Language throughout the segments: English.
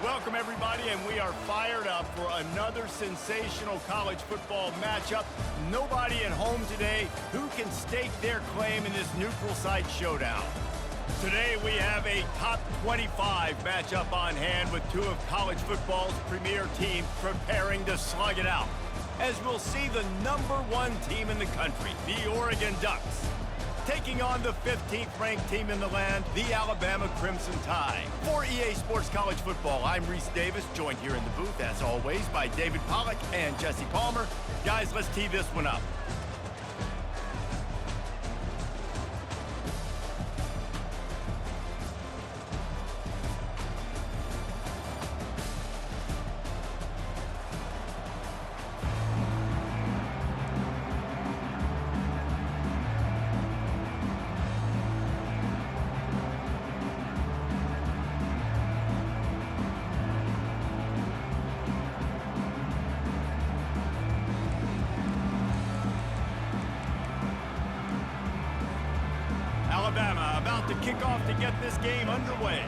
Welcome, everybody, and we are fired up for another sensational college football matchup. Nobody at home today who can stake their claim in this neutral site showdown. Today, we have a top 25 matchup on hand with two of college football's premier teams preparing to slug it out. As we'll see the #1 team in the country, the Oregon Ducks, taking on the 15th ranked team in the land, the Alabama Crimson Tide. For EA Sports College Football, I'm Reese Davis, joined here in the booth, as always, by David Pollack and Jesse Palmer. Guys, let's tee this one up. Alabama about to kick off to get this game underway.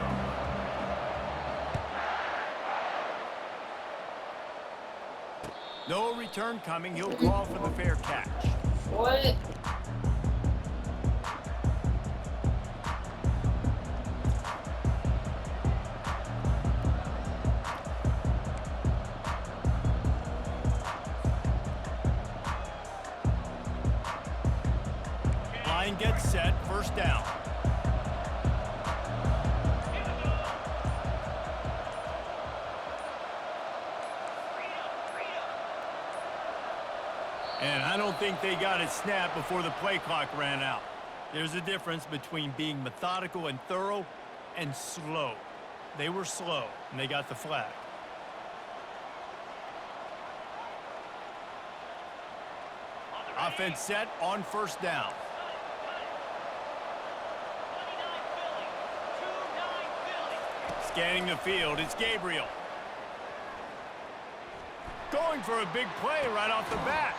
No return coming. He'll call for the fair catch. What? Line gets set, first down. And I don't think they got it snapped before the play clock ran out. There's a difference between being methodical and thorough and slow. They were slow, and they got the flag. Offense set on first down. Scanning the field, it's Gabriel. Going for a big play right off the bat.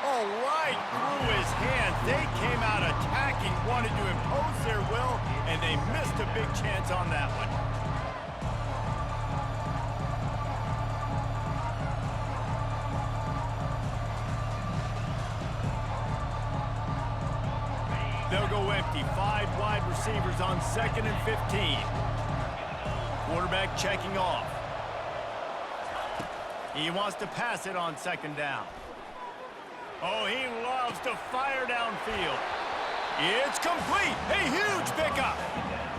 Oh, right through his hands. They came out attacking, wanted to impose their will, and they missed a big chance on that one. They'll go empty. 5 wide receivers on 2nd and 15. Quarterback checking off. He wants to pass it on 2nd down. Oh, he loves to fire downfield. It's complete. A huge pickup.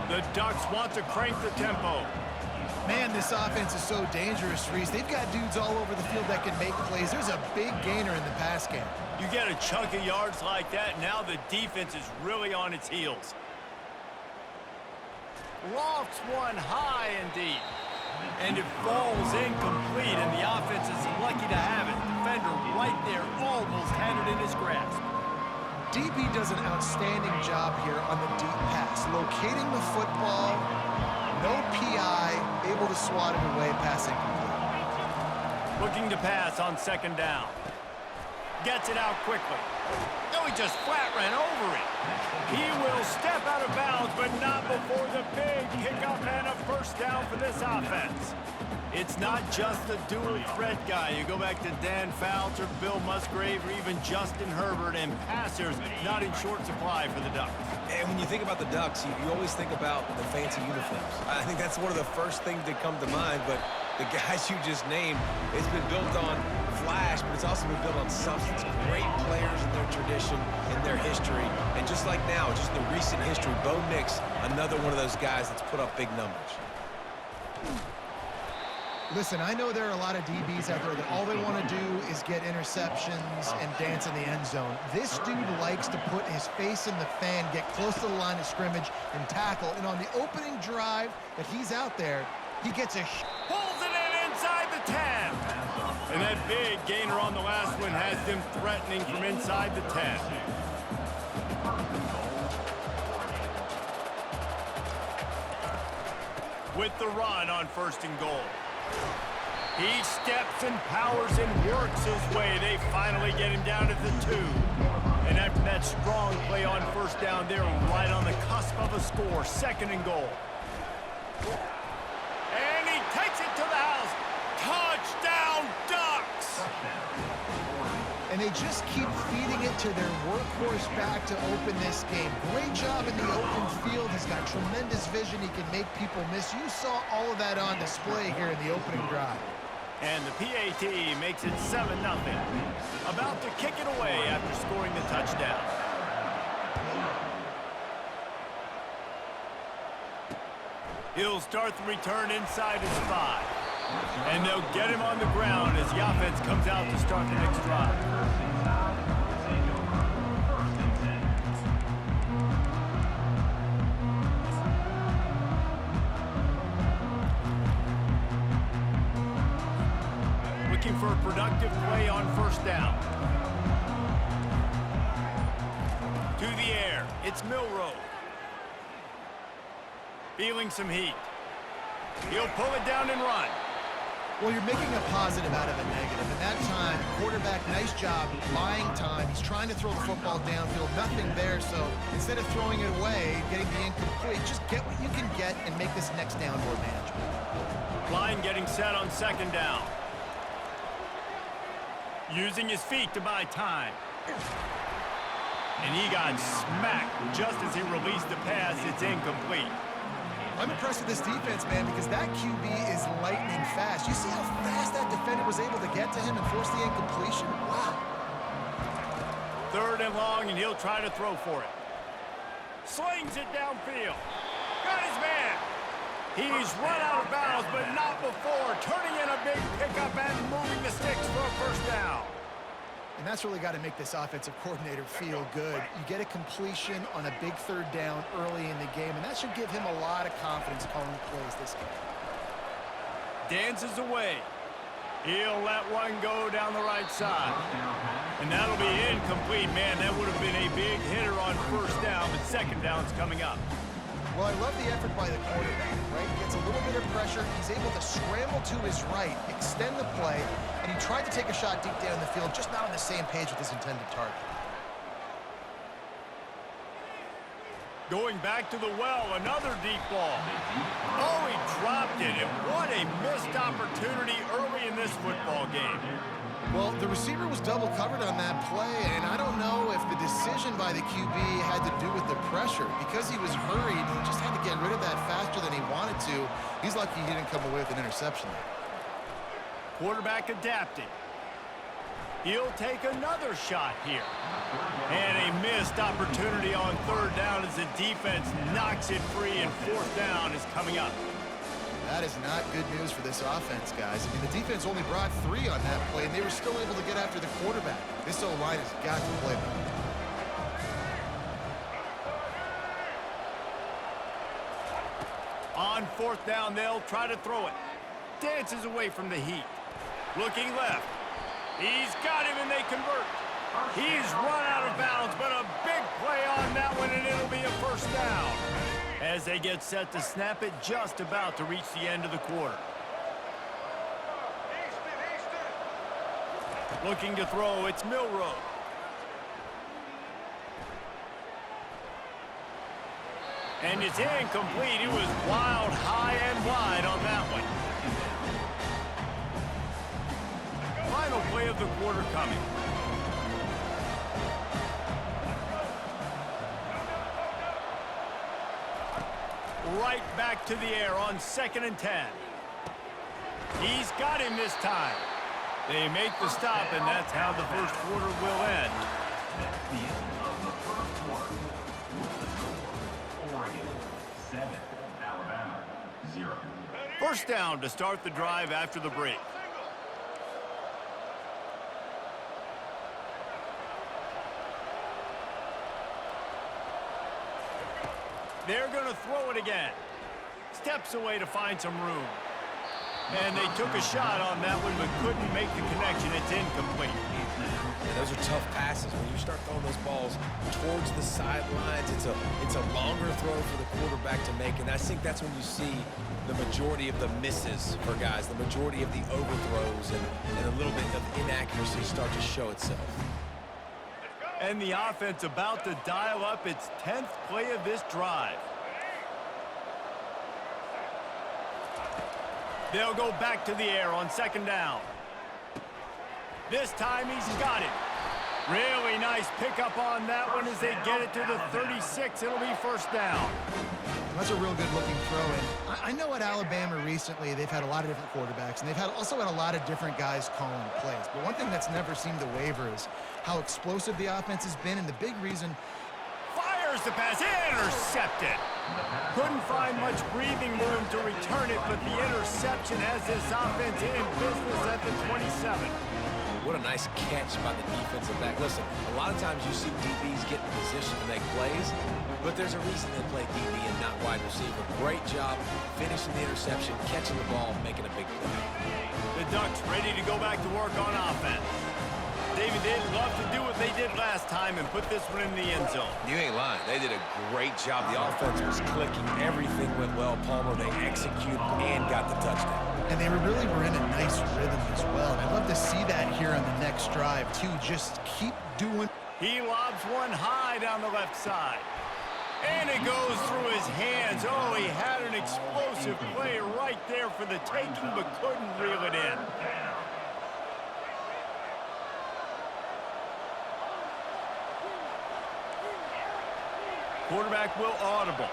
The Ducks want to crank the tempo. Man, this offense is so dangerous, Reese. They've got dudes all over the field that can make plays. There's a big gainer in the pass game. You get a chunk of yards like that, now the defense is really on its heels. Lofts one high and deep. And it falls incomplete, and the offense is lucky to have it. Defender right there almost had it in his grasp. DB does an outstanding job here on the deep pass, locating the football, no PI, able to swat it away, pass incomplete. Looking to pass on 2nd down. Gets it out quickly. No, he just flat ran over it. He will step out of bounds, but not before the big pickup and a first down for this offense. It's not just the dual threat guy. You go back to Dan Fouts or Bill Musgrave or even Justin Herbert, and passers not in short supply for the Ducks. And when you think about the Ducks, you always think about the fancy uniforms. I think that's one of the first things that come to mind, but the guys you just named, it's been built on flash, but it's also been built on substance. Great players in their tradition, in their history, and just like now, just the recent history, Bo Nix, another one of those guys that's put up big numbers. Listen, I know there are a lot of DBs out there that all they want to do is get interceptions and dance in the end zone. This dude likes to put his face in the fan, get close to the line of scrimmage, and tackle. And on the opening drive that he's out there, he gets a... Pulls it in inside the 10. And that big gainer on the last one has them threatening from inside the 10. With the run on 1st and goal. He steps and powers and works his way. They finally get him down at the 2. And after that strong play on 1st down, they're right on the cusp of a score. 2nd and goal. And he takes it and they just keep feeding it to their workhorse back to open this game. Great job in the open field. He's got tremendous vision. He can make people miss. You saw all of that on display here in the opening drive. And the PAT makes it 7-0. About to kick it away after scoring the touchdown. He'll start the return inside his 5. And they'll get him on the ground as the offense comes out to start the next drive. Looking for a productive play on first down. To the air, it's Milroe. Feeling some heat. He'll pull it down and run. Well, you're making a positive out of a negative. And that time, quarterback, nice job, buying time. He's trying to throw the football downfield, nothing there. So instead of throwing it away, getting the incomplete, just get what you can get and make this next down more manageable. Line getting set on second down. Using his feet to buy time. And he got smacked just as he released the pass. It's incomplete. I'm impressed with this defense, man, because that QB is lightning fast. You see how fast that defender was able to get to him and force the incompletion? Wow. 3rd and long, and he'll try to throw for it. Slings it downfield. Got his man. He's run out of bounds, but not before. Turning in a big pickup and moving the sticks for a first down. And that's really got to make this offensive coordinator feel good. You get a completion on a big 3rd down early in the game, and that should give him a lot of confidence calling plays this game. Dances away. He'll let one go down the right side. And that'll be incomplete. Man, that would have been a big hitter on first down, but second down's coming up. Well, I love the effort by the quarterback, right? Gets a little bit of pressure. He's able to scramble to his right, extend the play, and he tried to take a shot deep down the field, just not on the same page with his intended target. Going back to the well, another deep ball. Oh, he dropped it, and what a missed opportunity early in this football game. Well, the receiver was double covered on that play, and I don't know if the decision by the QB had to do with the pressure. Because he was hurried, he just had to get rid of that faster than he wanted to. He's lucky he didn't come away with an interception there. Quarterback adapting. He'll take another shot here. And a missed opportunity on 3rd down as the defense knocks it free, and 4th down is coming up. That is not good news for this offense, guys. I mean, the defense only brought 3 on that play, and they were still able to get after the quarterback. This O-line has got to play better. On 4th down, they'll try to throw it. Dances away from the heat. Looking left. He's got him, and they convert. He's run out of bounds, but a big play on that one, and it'll be a first down. As they get set to snap it, just about to reach the end of the quarter. Looking to throw, it's Milroe. And it's incomplete. It was wild, high and wide on that one. Final play of the quarter coming. Right back to the air on 2nd and 10. He's got him this time. They make the stop, and that's how the first quarter will end. That's the end of the first quarter. Oregon 7, Alabama 0. First down to start the drive after the break. They're going to throw it again. Steps away to find some room. And they took a shot on that one, but couldn't make the connection. It's incomplete. And those are tough passes. When you start throwing those balls towards the sidelines, it's a longer throw for the quarterback to make. And I think that's when you see the majority of the misses for guys, the majority of the overthrows and a little bit of inaccuracy start to show itself. And the offense about to dial up its 10th play of this drive. They'll go back to the air on 2nd down. This time he's got it. Really nice pickup on that one as they get it to the 36. It'll be first down. That's a real good-looking throw-in. I know at Alabama recently they've had a lot of different quarterbacks, and they've also had a lot of different guys calling plays. But one thing that's never seemed to waver is how explosive the offense has been, and the big reason... Fires the pass, intercepted. Couldn't find much breathing room to return it, but the interception has this offense in business at the 27. What a nice catch by the defensive back. Listen, a lot of times you see DBs get in position to make plays, but there's a reason they play DB and not wide receiver. Great job finishing the interception, catching the ball, making a big play. The Ducks ready to go back to work on offense. David, they'd love to do what they did last time and put this one in the end zone. You ain't lying. They did a great job. The offense was clicking. Everything went well. Palmer, they executed and got the touchdown. And they really were in a nice rhythm as well. And I'd love to see that here on the next drive, too. Just keep doing. He lobs one high down the left side. And it goes through his hands. Oh, he had an explosive play right there for the taking, but couldn't reel it in. Quarterback will audible.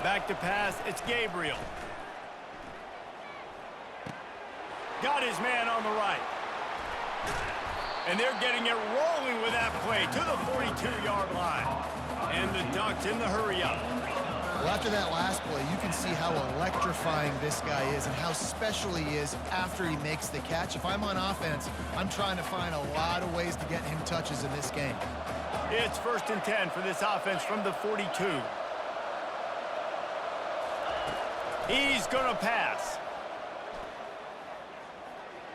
Back to pass, it's Gabriel. Got his man on the right. And they're getting it rolling with that play to the 42-yard line. And the Ducks in the hurry-up. Well, after that last play, you can see how electrifying this guy is and how special he is after he makes the catch. If I'm on offense, I'm trying to find a lot of ways to get him touches in this game. It's 1st and 10 for this offense from the 42. He's going to pass.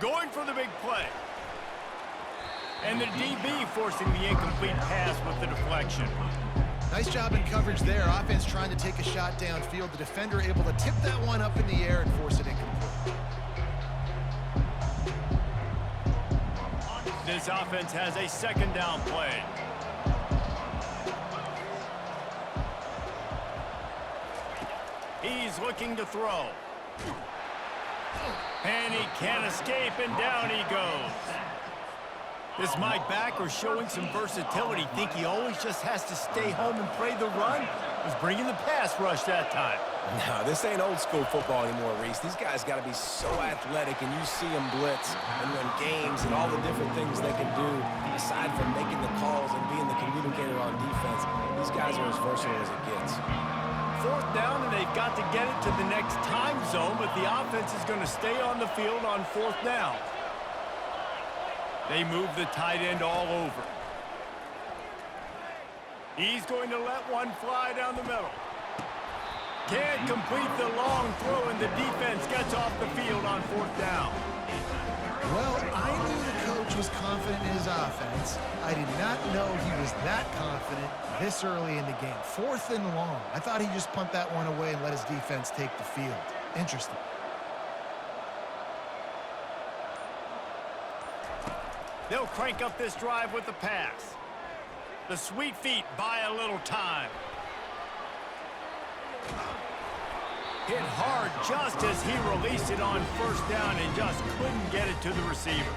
Going for the big play. And the DB forcing the incomplete pass with the deflection. Nice job in coverage there. Offense trying to take a shot downfield. The defender able to tip that one up in the air and force it incomplete. This offense has a 2nd down play. He's looking to throw. And he can't escape, and down he goes. This Mike backer showing some versatility. Think he always just has to stay home and play the run? Was bringing the pass rush that time. No, this ain't old school football anymore, Reese. These guys got to be so athletic, and you see them blitz and win games and all the different things they can do aside from making the calls and being the communicator on defense. These guys are as versatile as it gets. 4th down, and they've got to get it to the next time zone, but the offense is going to stay on the field on 4th down. They move the tight end all over. He's going to let one fly down the middle. Can't complete the long throw, and the defense gets off the field on 4th down. Well, I knew the coach was confident in his offense. I did not know he was that confident this early in the game. 4th and long. I thought he just pumped that one away and let his defense take the field. Interesting. They'll crank up this drive with the pass. The sweet feet buy a little time. Hit hard just as he released it on 1st down and just couldn't get it to the receiver.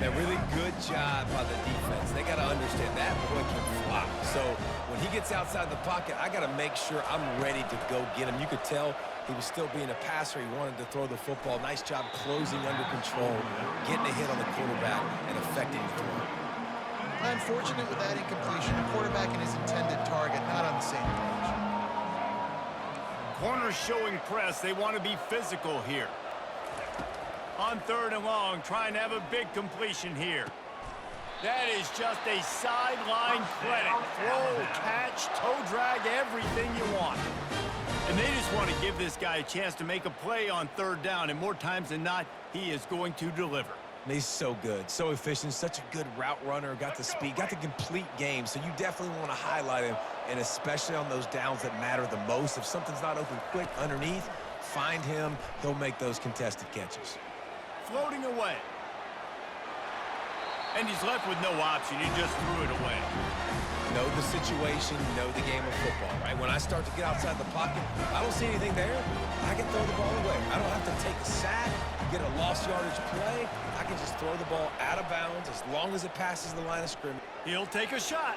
A really good job by the defense. They got to understand that boy can fly. So when he gets outside the pocket, I got to make sure I'm ready to go get him. You could tell he was still being a passer. He wanted to throw the football. Nice job closing under control, getting a hit on the quarterback, and affecting the throw. Unfortunate with that incompletion. The quarterback and his intended target not on the same page. Corners showing press. They want to be physical here. On 3rd and long, trying to have a big completion here. That is just a sideline clinic. Throw, catch, toe drag, everything you want. And they just want to give this guy a chance to make a play on 3rd down, and more times than not, he is going to deliver. He's so good, so efficient, such a good route runner, got the speed, got the complete game, so you definitely want to highlight him, and especially on those downs that matter the most. If something's not open quick underneath, find him, he'll make those contested catches. Floating away. And he's left with no option. He just threw it away. Know the situation, know the game of football, right? When I start to get outside the pocket, I don't see anything there, I can throw the ball away. I don't have to take a sack, get a lost yardage play. I can just throw the ball out of bounds as long as it passes the line of scrimmage. He'll take a shot.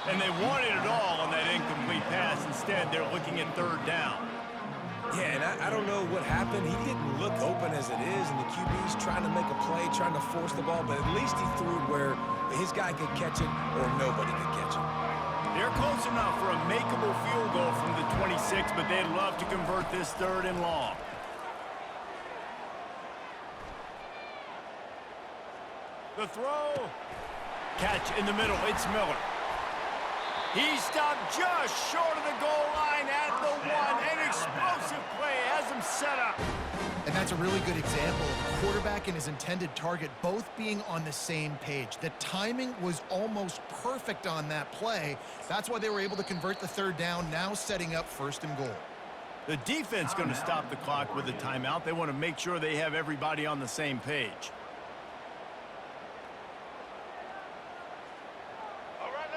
And they wanted it all on that incomplete pass. Instead, they're looking at third down. Yeah, and I don't know what happened. He didn't look open as it is, and the QB's trying to make a play, trying to force the ball, but at least he threw it where his guy could catch it or nobody could catch it. They're close enough for a makeable field goal from the 26, but they'd love to convert this 3rd and long. The throw. Catch in the middle. It's Miller. He stopped just short of the goal line at the 1. An explosive play has him set up. And that's a really good example of the quarterback and his intended target both being on the same page. The timing was almost perfect on that play. That's why they were able to convert the 3rd down, now setting up 1st and goal. The defense going to stop the clock with a timeout. They want to make sure they have everybody on the same page.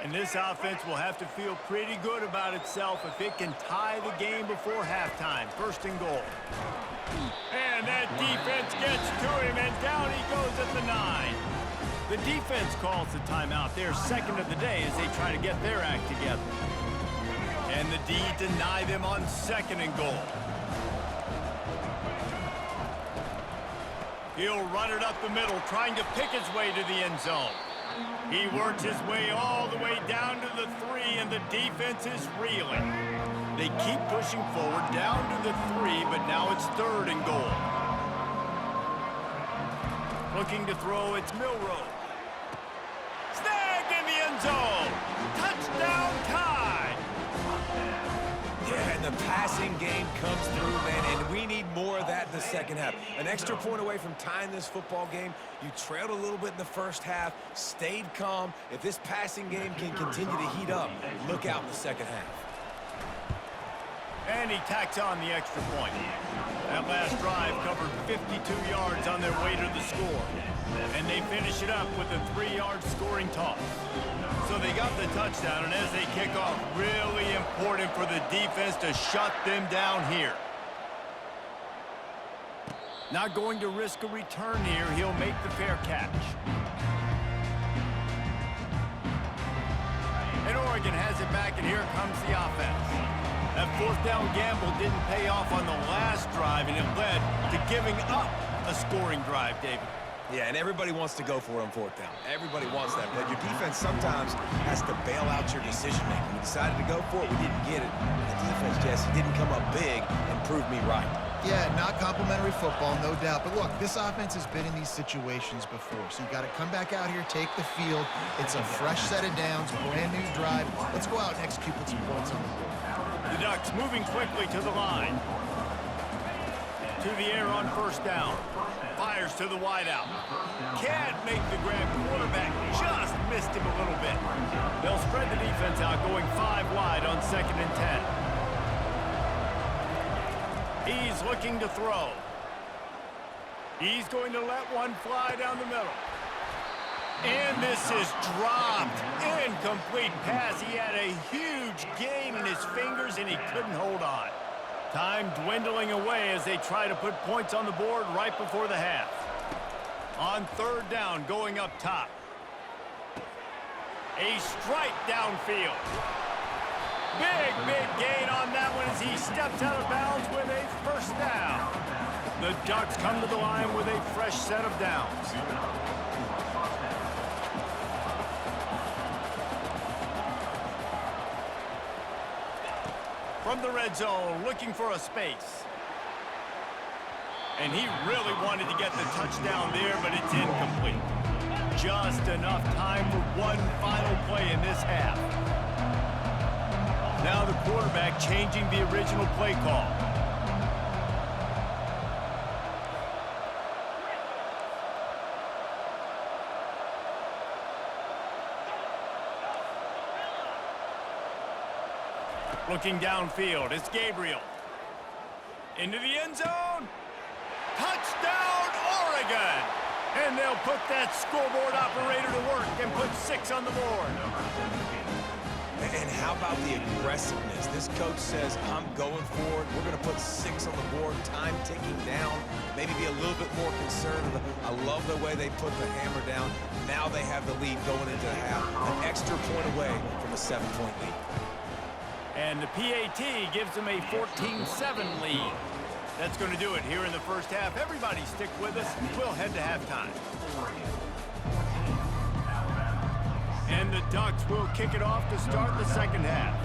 And this offense will have to feel pretty good about itself if it can tie the game before halftime. 1st and goal. And that defense gets to him, and down he goes at the 9. The defense calls the timeout. Their 2nd of the day as they try to get their act together. And the D deny them on 2nd and goal. He'll run it up the middle, trying to pick his way to the end zone. He works his way all the way down to the 3, and the defense is reeling. They keep pushing forward down to the 3, but now it's 3rd and goal. Looking to throw, it's Milroe. Snagged in the end zone. Touchdown Tide. Yeah, and the passing game comes through, man, and we need more of that in the 2nd half. An extra point away from tying this football game. You trailed a little bit in the 1st half, stayed calm. If this passing game can continue to heat up, look out in the 2nd half. And he tacks on the extra point. That last drive covered 52 yards on their way to the score. And they finish it up with a 3-yard scoring toss. So they got the touchdown, and as they kick off, really important for the defense to shut them down here. Not going to risk a return here. He'll make the fair catch. And Oregon has it back, and here comes the offense. That 4th down gamble didn't pay off on the last drive, and it led to giving up a scoring drive, David. Yeah, and everybody wants to go for it on 4th down. Everybody wants that, but your defense sometimes has to bail out your decision-making. We decided to go for it, we didn't get it. The defense, Jesse, didn't come up big and prove me right. Yeah, not complimentary football, no doubt. But look, this offense has been in these situations before, so you got to come back out here, take the field. It's a fresh set of downs, brand new drive. Let's go out and execute with some points on the board. The Ducks moving quickly to the line. To the air on 1st down. Fires to the wideout. Can't make the grab. Quarterback just missed him a little bit. They'll spread the defense out, going 5 wide on 2nd and 10. He's looking to throw. He's going to let one fly down the middle. And this is dropped. Incomplete pass. He had a huge gain in his fingers, and he couldn't hold on. Time dwindling away as they try to put points on the board right before the half. On 3rd down, going up top. A strike downfield. Big gain on that one as he steps out of bounds with a 1st down. The Ducks come to the line with a fresh set of downs. From the red zone, looking for a space. And he really wanted to get the touchdown there, but it's incomplete. Just enough time for one final play in this half. Now the quarterback changing the original play call. Looking downfield, it's Gabriel. Into the end zone. Touchdown, Oregon! And they'll put that scoreboard operator to work and put 6 on the board. And how about the aggressiveness? This coach says, I'm going for it. We're going to put 6 on the board, time ticking down, maybe be a little bit more conservative. I love the way they put the hammer down. Now they have the lead going into the half, an extra point away from a 7-point lead. And the PAT gives them a 14-7 lead. That's going to do it here in the first half. Everybody stick with us. We'll head to halftime. And the Ducks will kick it off to start the second half.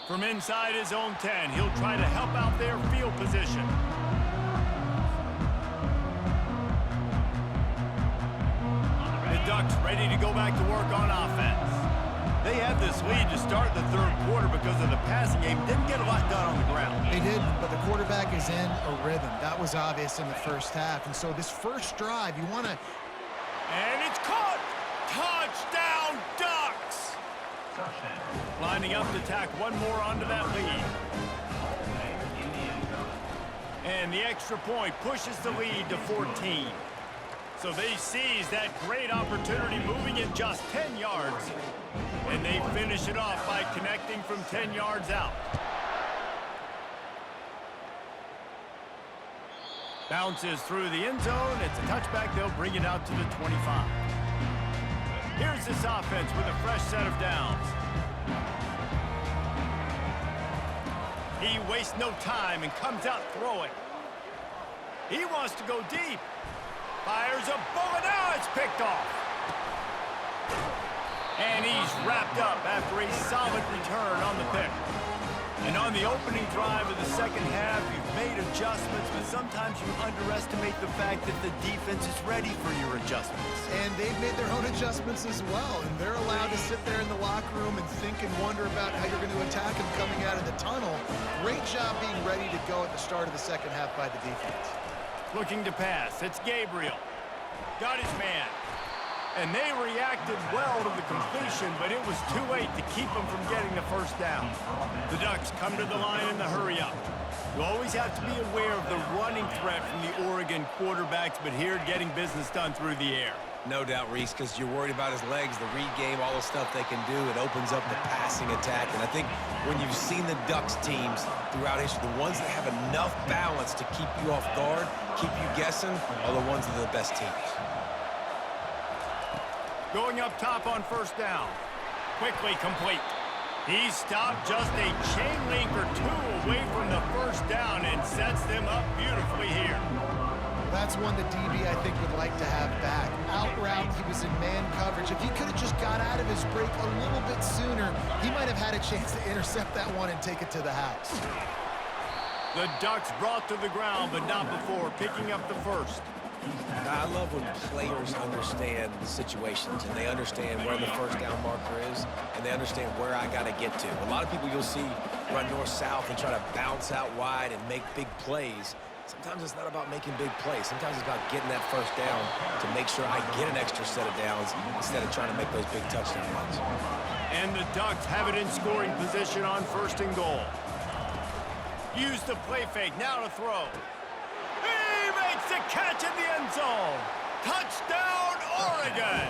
From inside his own 10, he'll try to help out their field position. The Ducks ready to go back to work on offense. They had this lead to start the third quarter because of the passing game. Didn't get a lot done on the ground. They did, but the quarterback is in a rhythm. That was obvious in the first half. And so this first drive, you want to... And it's caught! Touchdown, Ducks! Lining up to tack one more onto that lead. And the extra point pushes the lead to 14. So they seize that great opportunity, moving it just 10 yards. And they finish it off by connecting from 10 yards out. Bounces through the end zone. It's a touchback. They'll bring it out to the 25. Here's this offense with a fresh set of downs. He wastes no time and comes out throwing. He wants to go deep. Fires a bullet. Now it's picked off. And he's wrapped up after a solid return on the pick. And on the opening drive of the second half, you've made adjustments, but sometimes you underestimate the fact that the defense is ready for your adjustments. And they've made their own adjustments as well, and they're allowed to sit there in the locker room and think and wonder about how you're going to attack them coming out of the tunnel. Great job being ready to go at the start of the second half by the defense. Looking to pass. It's Gabriel. Got his man. And they reacted well to the completion, but it was too late to keep them from getting the first down. The Ducks come to the line in the hurry-up. You always have to be aware of the running threat from the Oregon quarterbacks, but here getting business done through the air. No doubt, Reese, because you're worried about his legs, the read game, all the stuff they can do. It opens up the passing attack. And I think when you've seen the Ducks teams throughout history, the ones that have enough balance to keep you off guard, keep you guessing, are the ones that are the best teams. Going up top on first down. Quickly complete. He stopped just a chain link or two away from the first down and sets them up beautifully here. That's one the DB, I think, would like to have back. Out route, he was in man coverage. If he could have just got out of his break a little bit sooner, he might have had a chance to intercept that one and take it to the house. The Ducks brought to the ground, but not before picking up the first. I love when players understand the situations and they understand where the first down marker is and they understand where I got to get to. A lot of people you'll see run north-south and try to bounce out wide and make big plays. Sometimes it's not about making big plays. Sometimes it's about getting that first down to make sure I get an extra set of downs instead of trying to make those big touchdown runs. And the Ducks have it in scoring position on first and goal. Use the play fake, now to throw. He makes the catch in the end zone. Touchdown, Oregon.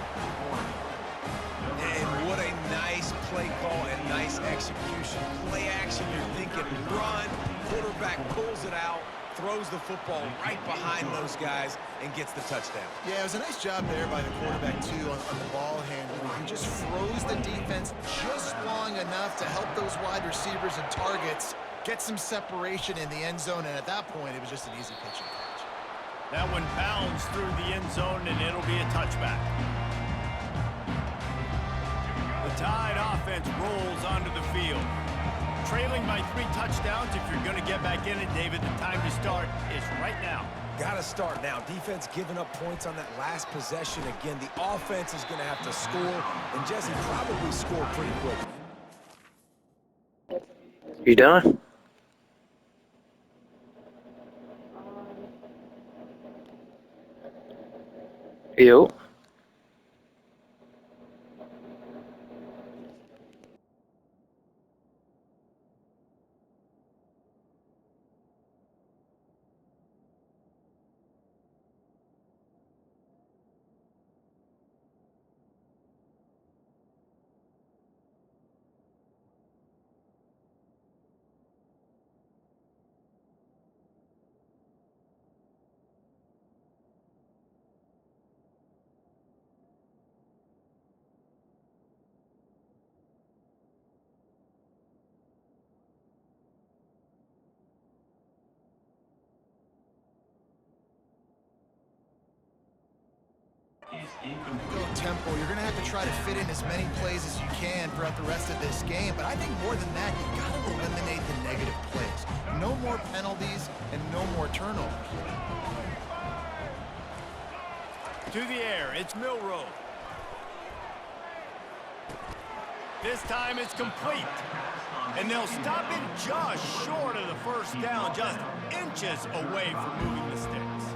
And what a nice play call and nice execution. Play action, you're thinking run. Quarterback pulls it out, throws the football right behind those guys, and gets the touchdown. Yeah, it was a nice job there by the quarterback, too, on the ball handling. He just froze the defense just long enough to help those wide receivers and targets get some separation in the end zone, and at that point, it was just an easy pitch and catch. That one bounds through the end zone, and it'll be a touchback. The Tide offense rolls onto the field. Trailing by 3 touchdowns. If you're going to get back in it, David, the time to start is right now. Got to start now. Defense giving up points on that last possession. Again, the offense is going to have to score, and Jesse probably score pretty quick. You done? Yo. Go tempo. You're going to have to try to fit in as many plays as you can throughout the rest of this game. But I think more than that, you got to eliminate the negative plays. No more penalties and no more turnovers. To the air, it's Milroe. This time it's complete. And they'll stop it just short of the first down, just inches away from moving the sticks.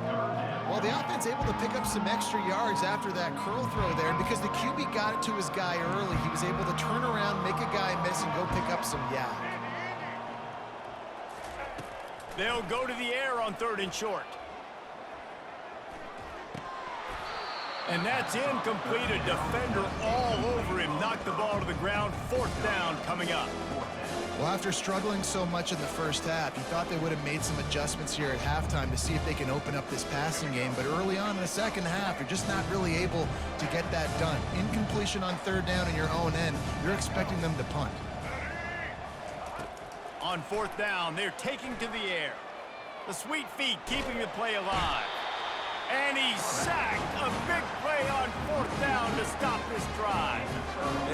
Well, the offense able to pick up some extra yards after that curl throw there. And because the QB got it to his guy early, he was able to turn around, make a guy miss, and go pick up some yak. They'll go to the air on 3rd and short. And that's incomplete. A defender all over him. Knocked the ball to the ground. 4th down coming up. Well, after struggling so much in the first half, you thought they would have made some adjustments here at halftime to see if they can open up this passing game. But early on in the second half, you're just not really able to get that done. Incompletion on 3rd down in your own end, you're expecting them to punt. On 4th down, they're taking to the air. The sweet feet keeping the play alive. And he's sacked. A big play on 4th down to stop this drive.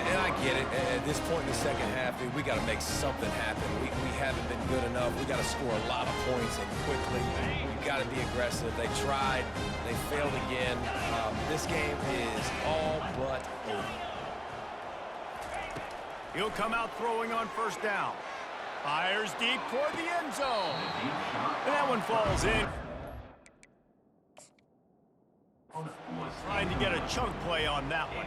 And I get it. At this point in the second half, dude, we got to make something happen. We haven't been good enough. We got to score a lot of points and quickly. We got to be aggressive. They tried. They failed again. This game is all but over. He'll come out throwing on 1st down. Fires deep toward the end zone. And that one falls in. Trying to get a chunk play on that one.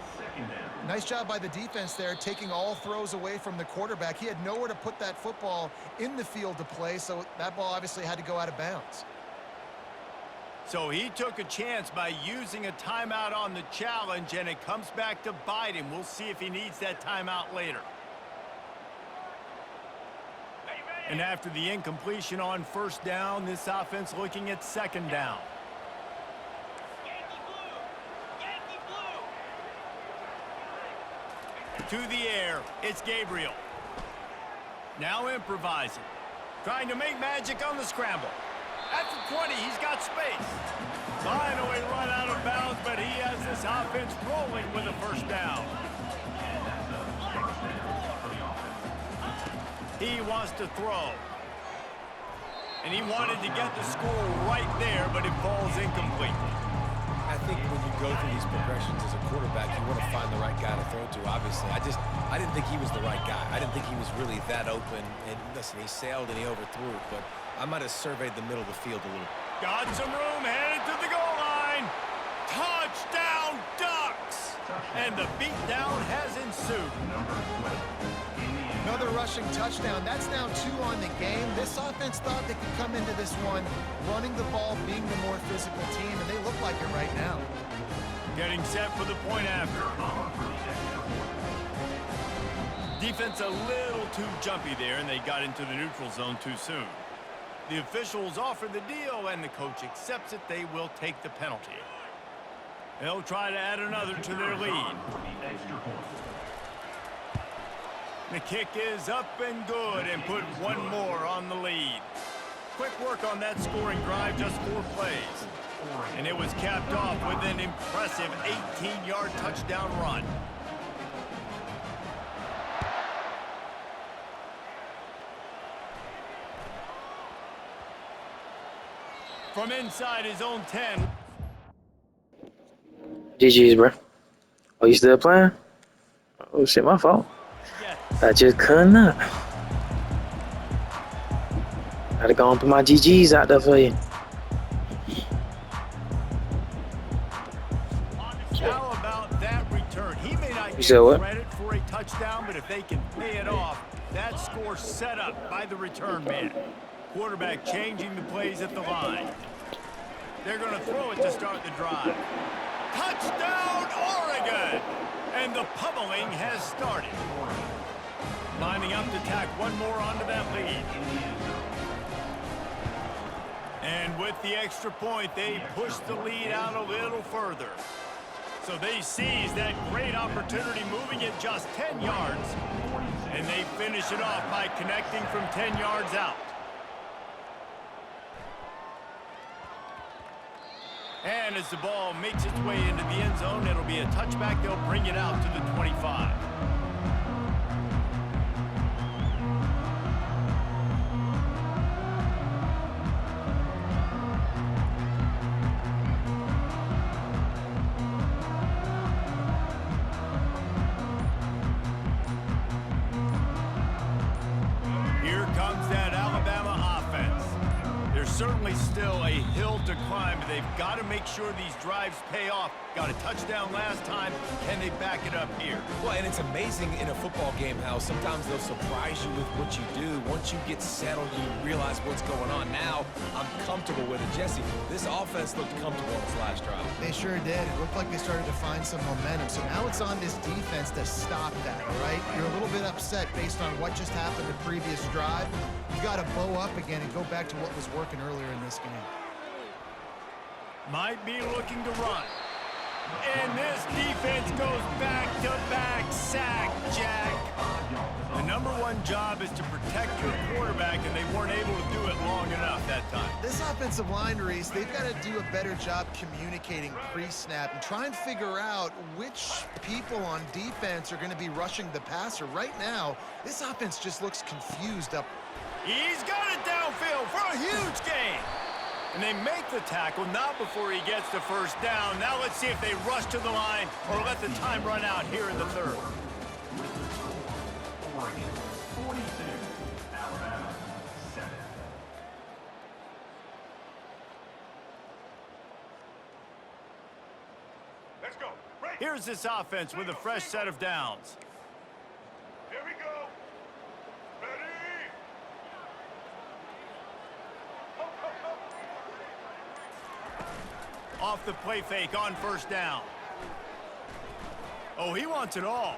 Nice job by the defense there, taking all throws away from the quarterback. He had nowhere to put that football in the field to play, so that ball obviously had to go out of bounds. So he took a chance by using a timeout on the challenge, and it comes back to bite him. We'll see if he needs that timeout later. And after the incompletion on 1st down, this offense looking at 2nd down. To the air, it's Gabriel. Now improvising. Trying to make magic on the scramble. At the 20, he's got space. Finally run out of bounds, but he has this offense rolling with a 1st down. He wants to throw. And he wanted to get the score right there, but it falls incomplete. I think when you go through these progressions as a quarterback, you want to find the right guy to throw to, obviously. I didn't think he was the right guy. I didn't think he was really that open. And listen, he sailed and he overthrew it, but I might have surveyed the middle of the field a little. Got some room, headed to the goal line. Touchdown, Ducks! And the beatdown has ensued. Another rushing touchdown. That's now 2 on the game. This offense thought they could come into this one running the ball, being the more physical team, and they look like it right now. Getting set for the point after. Defense a little too jumpy there, and they got into the neutral zone too soon. The officials offer the deal, and the coach accepts it. They will take the penalty. They'll try to add another to their lead. The kick is up and good, and put one more on the lead. Quick work on that scoring drive, just 4 plays. And it was capped off with an impressive 18-yard touchdown run. From inside his own 10. GG's, bro. Oh, you still playing? Oh, shit, my fault. I just couldn't up. Had to go and put my GGs out there for you. How about that return? He may not get credit for a touchdown, but if they can pay it off, that score set up by the return man. Quarterback changing the plays at the line. They're going to throw it to start the drive. Touchdown, Oregon! And the pummeling has started. Lining up to tack one more onto that lead. And with the extra point, they push the lead out a little further. So they seize that great opportunity, moving it just 10 yards. And they finish it off by connecting from 10 yards out. And as the ball makes its way into the end zone, it'll be a touchback. They'll bring it out to the 25. Here comes that Alabama offense. There's certainly still a hill to climb, but they've got to make sure these drives pay off. Got a touchdown last time. Can they back it up here? Well, and it's amazing in a football game how sometimes they'll surprise you with what you do. Once you get settled, you realize what's going on. Now, I'm comfortable with it. Jesse, this offense looked comfortable on its last drive. They sure did. It looked like they started to find some momentum. So now it's on this defense to stop that, all right? You're a little bit upset based on what just happened the previous drive. You got to bow up again and go back to what was working earlier in this game. Might be looking to run. And this defense goes back-to-back sack, Jack. The number one job is to protect your quarterback, and they weren't able to do it long enough that time. This offensive line, Reese, they've got to do a better job communicating pre-snap and try and figure out which people on defense are going to be rushing the passer. Right now, this offense just looks confused up. He's got it downfield for a huge gain. And they make the tackle, not before he gets the first down. Now let's see if they rush to the line or let the time run out here in the third. Oregon 42, Alabama 7. Let's go. Break. Here's this offense with a fresh set of downs. Here we go. Ready? Ho, ho, ho. Off the play fake on first down. Oh, he wants it all.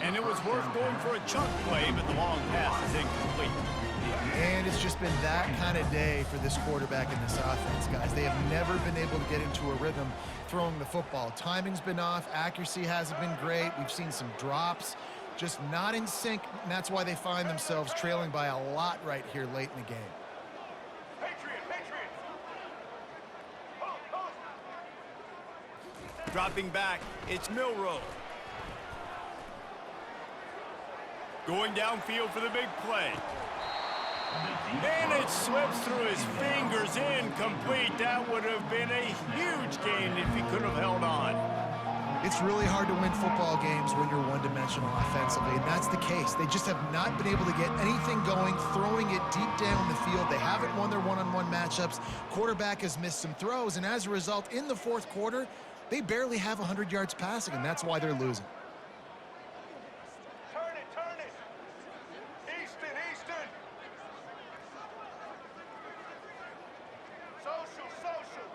And it was worth going for a chunk play, but the long pass is incomplete. And it's just been that kind of day for this quarterback in this offense, guys. They have never been able to get into a rhythm throwing the football. Timing's been off. Accuracy hasn't been great. We've seen some drops, just not in sync, and that's why they find themselves trailing by a lot right here late in the game. Patriot, Patriot. Ho, ho. Dropping back, it's Milroe. Going downfield for the big play. And it slips through his fingers, incomplete. That would have been a huge gain if he could have held on. It's really hard to win football games when you're one-dimensional offensively, and that's the case. They just have not been able to get anything going, throwing it deep down the field. They haven't won their one-on-one matchups. Quarterback has missed some throws, and as a result, in the fourth quarter, they barely have 100 yards passing, and that's why they're losing. Turn it, turn it. Easton, Easton. Social, social.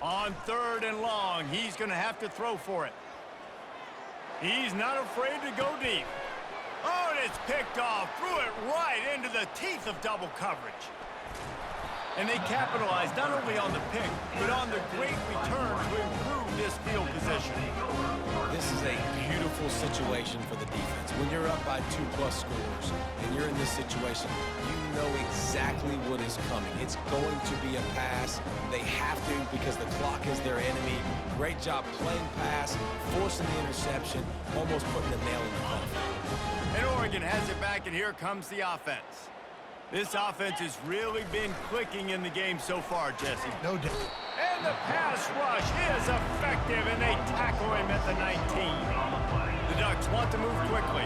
On third and long, he's going to have to throw for it. He's not afraid to go deep. Oh, and it's picked off. Threw it right into the teeth of double coverage. And they capitalized not only on the pick, but on the great return to improve this field position. This is a beautiful situation for the defense. When you're up by 2+ scores and you're in this situation, you know exactly what is coming. It's going to be a pass. They have to because the clock is their enemy. Great job playing pass, forcing the interception, almost putting the nail in the coffin. And Oregon has it back, and here comes the offense. This offense has really been clicking in the game so far, Jesse. No doubt. And the pass rush is effective, and they tackle him at the 19. The Ducks want to move quickly.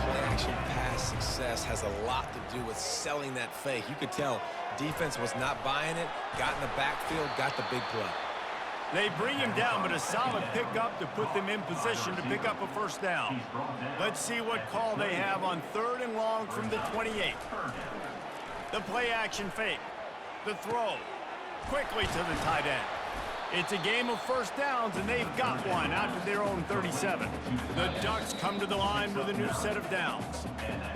Play-action pass success has a lot to do with selling that fake. You could tell defense was not buying it, got in the backfield, got the big play. They bring him down, but a solid pickup to put them in position to pick up a first down. Let's see what call they have on third and long from the 28. The play-action fake. The throw. Quickly to the tight end. It's a game of first downs, and they've got one out to their own 37. The Ducks come to the line with a new set of downs.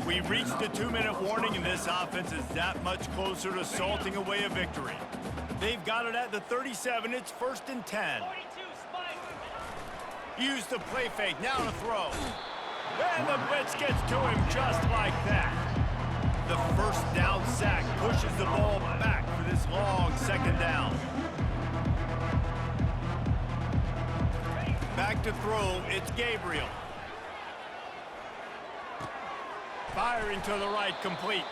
We've reached a 2-minute warning, and this offense is that much closer to salting away a victory. They've got it at the 37. It's 1st and 10. Use the play fake. Now to throw. And the blitz gets to him just like that. The first down sack pushes the ball back for this this long second down. Back to throw, it's Gabriel. Firing to the right, complete.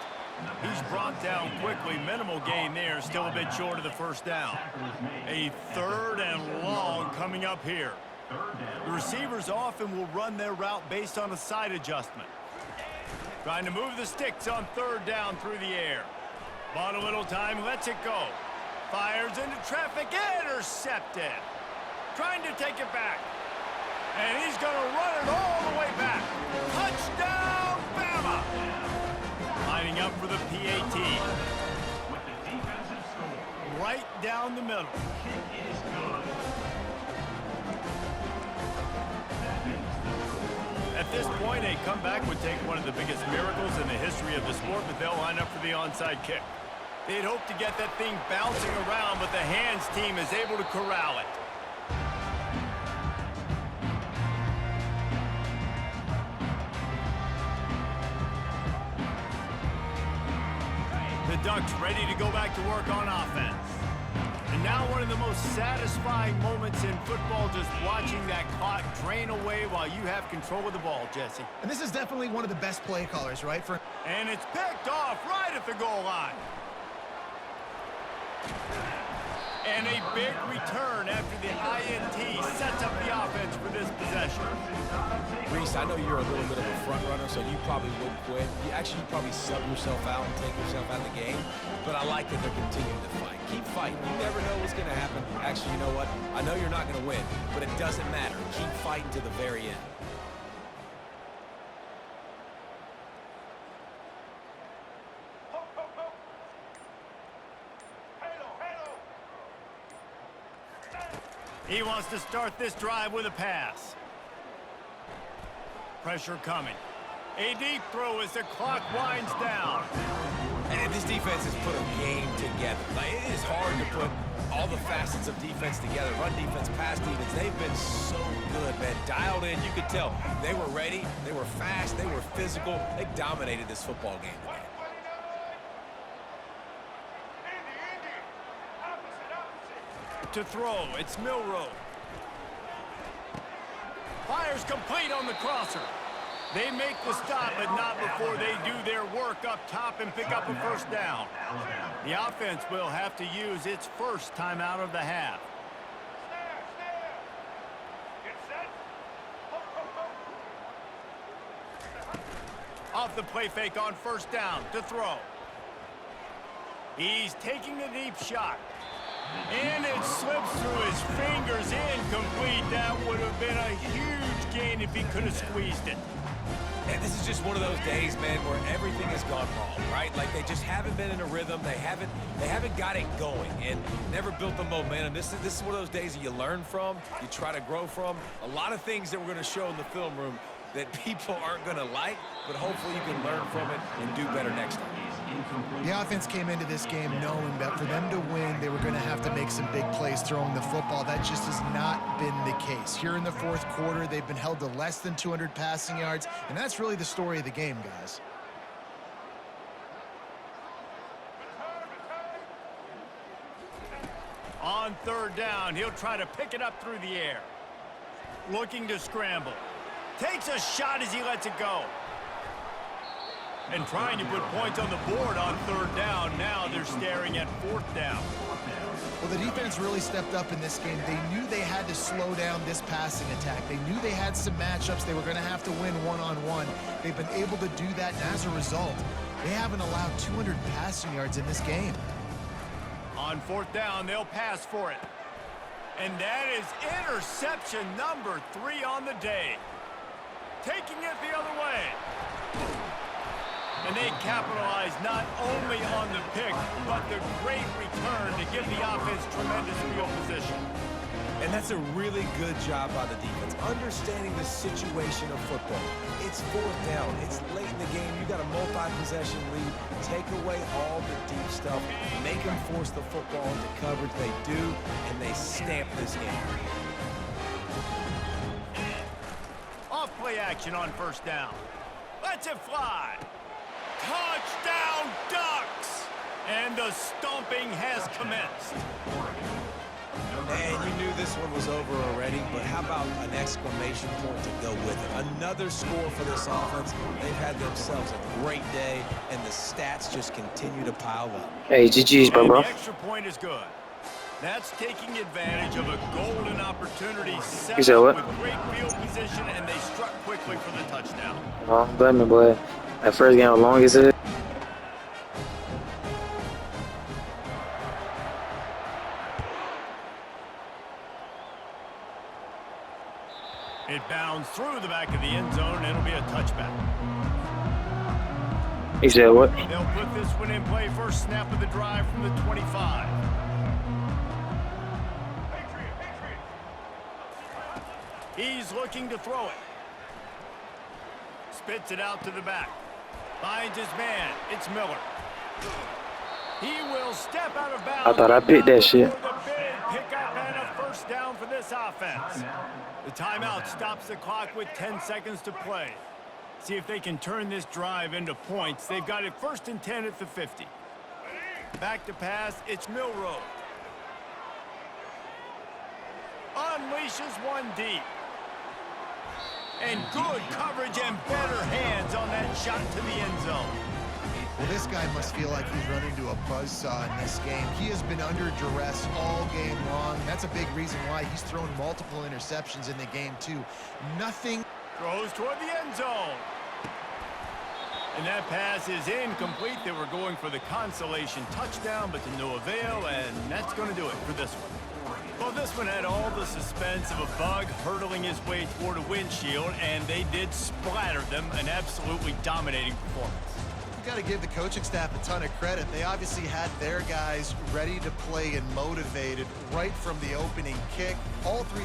He's brought down quickly. Minimal gain there, still a bit short of the first down. A 3rd and long coming up here. The receivers often will run their route based on a side adjustment. Trying to move the sticks on 3rd down through the air. Bought a little time, lets it go. Fires into traffic, intercepted. Trying to take it back. And he's going to run it all the way back. Touchdown, Bama! Lining up for the PAT. With the defensive score. Right down the middle. Kick is good. That makes the score. At this point, a comeback would take one of the biggest miracles in the history of the sport, but they'll line up for the onside kick. They'd hope to get that thing bouncing around, but the hands team is able to corral it. The Ducks ready to go back to work on offense. And now one of the most satisfying moments in football, just watching that clock drain away while you have control of the ball, Jesse. And this is definitely one of the best play callers, right? And it's picked off right at the goal line. And a big return after the INT sets up the offense for this possession. Reese, I know you're a little bit of a front runner, so you probably wouldn't quit. You'd probably sub yourself out and take yourself out of the game. But I like that they're continuing to fight. Keep fighting. You never know what's going to happen. Actually, you know what? I know you're not going to win, but it doesn't matter. Keep fighting to the very end. He wants to start this drive with a pass. Pressure coming. A deep throw as the clock winds down. And this defense has put a game together. Like, it is hard to put all the facets of defense together. Run defense, pass defense. They've been so good, man. Dialed in. You could tell they were ready. They were fast. They were physical. They dominated this football game today. To throw, it's Milroe. Fires complete on the crosser. They make the stop, but not before they do their work up top and pick up a first down. The offense will have to use its first timeout of the half. Off the play fake on first down to throw. He's taking a deep shot. And it slips through his fingers, incomplete. That would have been a huge gain if he could have squeezed it. And this is just one of those days, man, where everything has gone wrong, right? Like, they just haven't been in a rhythm. They haven't got it going and never built the momentum. This is one of those days that you learn from, you try to grow from. A lot of things that we're going to show in the film room that people aren't going to like, but hopefully you can learn from it and do better next time. The offense came into this game knowing that for them to win, they were going to have to make some big plays throwing the football. That just has not been the case. Here in the fourth quarter, they've been held to less than 200 passing yards, and that's really the story of the game, guys. On third down, he'll try to pick it up through the air. Looking to scramble. Takes a shot as he lets it go. And trying to put points on the board on third down. Now they're staring at fourth down. Well, the defense really stepped up in this game. They knew they had to slow down this passing attack. They knew they had some matchups they were going to have to win one-on-one. They've been able to do that, and as a result, they haven't allowed 200 passing yards in this game. On fourth down, they'll pass for it. And that is interception number 3 on the day. Taking it the other way. And they capitalize not only on the pick, but the great return to give the offense tremendous field position. And that's a really good job by the defense, understanding the situation of football. It's fourth down. It's late in the game. You got a multi-possession lead. Take away all the deep stuff. Make them force the football into coverage. They do, and they stamp this game. Off play action on first down. Lets it fly. Touchdown, Ducks! And the stomping has commenced. And you knew this one was over already, but how about an exclamation point to go with it? Another score for this offense. They've had themselves a great day, and the stats just continue to pile up. Hey, GG's, And bro. the extra point is good. That's taking advantage of a golden opportunity set You said up what? with great field position, and they struck quickly for the touchdown. Oh, blame me, boy. That first game was long as it. It bounds through the back of the end zone, and it'll be a touchback. You said what? They'll put this one in play first snap of the drive from the 25. He's looking to throw it. Spits it out to the back. Finds his man. It's Miller. He will step out of bounds. I thought I picked that shit. For the big pickup and a first down for this offense. The timeout stops the clock with 10 seconds to play. See if they can turn this drive into points. They've got it 1st and 10 at the 50. Back to pass. It's Milroe. Unleashes one deep. And good coverage and better hands on that shot to the end zone. Well, this guy must feel like he's run into a buzzsaw in this game. He has been under duress all game long. That's a big reason why he's thrown multiple interceptions in the game, too. Nothing. Throws toward the end zone. And that pass is incomplete. They were going for the consolation touchdown, but to no avail, and that's going to do it for this one. Well, this one had all the suspense of a bug hurtling his way toward a windshield, and they did splatter them. An absolutely dominating performance. You got to give the coaching staff a ton of credit. They obviously had their guys ready to play and motivated right from the opening kick. All three